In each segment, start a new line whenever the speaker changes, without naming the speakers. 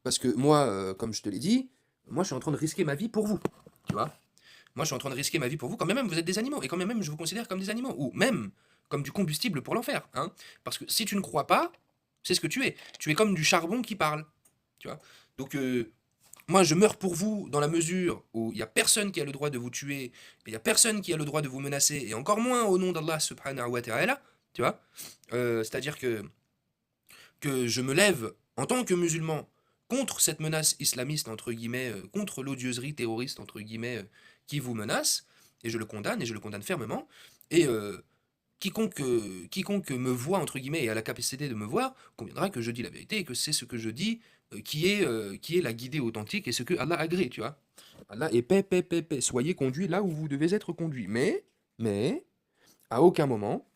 Parce que moi, comme je te l'ai dit, moi je suis en train de risquer ma vie pour vous, tu vois. Moi je suis en train de risquer ma vie pour vous, quand bien même vous êtes des animaux, et quand bien même je vous considère comme des animaux, ou même comme du combustible pour l'enfer, hein. Parce que si tu ne crois pas, c'est ce que tu es. Tu es comme du charbon qui parle, tu vois. Donc moi je meurs pour vous dans la mesure où il n'y a personne qui a le droit de vous tuer, et il n'y a personne qui a le droit de vous menacer, et encore moins au nom d'Allah subhanahu wa ta'ala, tu vois. C'est-à-dire que je me lève en tant que musulman contre cette menace islamiste, entre guillemets, contre l'odieusserie terroriste, entre guillemets, qui vous menace, et je le condamne fermement, et quiconque me voit, entre guillemets, et a la capacité de me voir, conviendra que je dis la vérité, et que c'est ce que je dis qui est la guidée authentique, et ce que Allah agrée, tu vois. Allah est paix, paix, paix, paix. Soyez conduits là où vous devez être conduits. Mais, à aucun moment,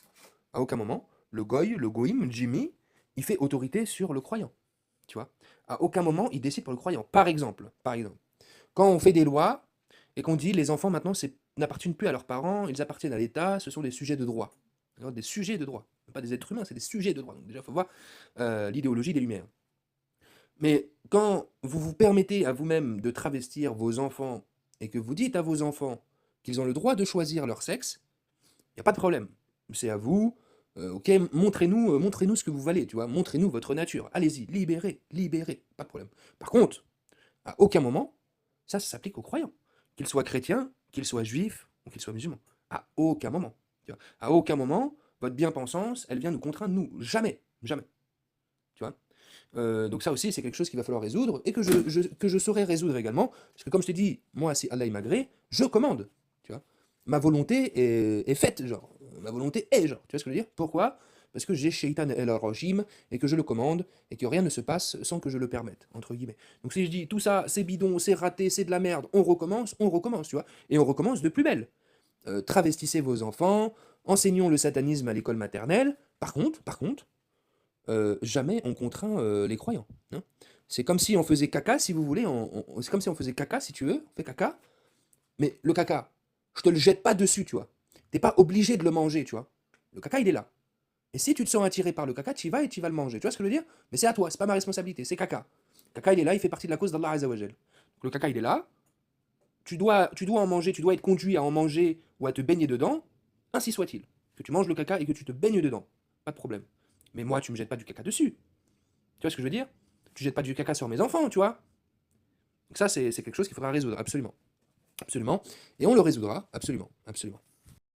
à aucun moment, le goïm, Jimmy, il fait autorité sur le croyant. Tu vois. À aucun moment, il décide pour le croyant. Par exemple, quand on fait des lois et qu'on dit les enfants maintenant n'appartiennent plus à leurs parents, ils appartiennent à l'État, ce sont des sujets de droit. Des sujets de droit. Pas des êtres humains, c'est des sujets de droit. Donc déjà, il faut voir l'idéologie des Lumières. Mais quand vous vous permettez à vous-même de travestir vos enfants et que vous dites à vos enfants qu'ils ont le droit de choisir leur sexe, il n'y a pas de problème. C'est à vous. Ok, montrez-nous ce que vous valez, tu vois. Montrez-nous votre nature. Allez-y, libérez, libérez, pas de problème. Par contre, à aucun moment, ça s'applique aux croyants. Qu'ils soient chrétiens, qu'ils soient juifs ou qu'ils soient musulmans. À aucun moment. Tu vois. À aucun moment, votre bien-pensance, elle vient nous contraindre, nous. Jamais. Jamais. Tu vois. Donc ça aussi, c'est quelque chose qu'il va falloir résoudre et que je saurai résoudre également. Parce que comme je t'ai dit, moi, si Allah il m'agrée, je commande. Tu vois. Ma volonté est faite, genre. Ma volonté est, genre. Tu vois ce que je veux dire? Pourquoi? Parce que j'ai Shaitan el rajim et que je le commande et que rien ne se passe sans que je le permette, entre guillemets. Donc si je dis tout ça, c'est bidon, c'est raté, c'est de la merde, on recommence, tu vois. Et on recommence de plus belle. Travestissez vos enfants, enseignons le satanisme à l'école maternelle. Par contre, jamais on contraint les croyants, hein. C'est comme si on faisait caca, si vous voulez, c'est comme si on faisait caca, si tu veux, on fait caca, mais le caca, je te le jette pas dessus, tu vois. T'es pas obligé de le manger, tu vois. Le caca, il est là. Et si tu te sens attiré par le caca, tu y vas et tu vas le manger. Tu vois ce que je veux dire? Mais c'est à toi, c'est pas ma responsabilité, c'est caca. Caca, il est là, il fait partie de la cause d'Allah Azzawajal. Le caca, il est là, tu dois en manger, tu dois être conduit à en manger ou à te baigner dedans, ainsi soit-il. Que tu manges le caca et que tu te baignes dedans, pas de problème. Mais moi, tu me jettes pas du caca dessus. Tu vois ce que je veux dire? Tu jettes pas du caca sur mes enfants, tu vois? Donc ça, c'est quelque chose qu'il faudra résoudre, absolument. Absolument. Et on le résoudra, absolument. Absolument.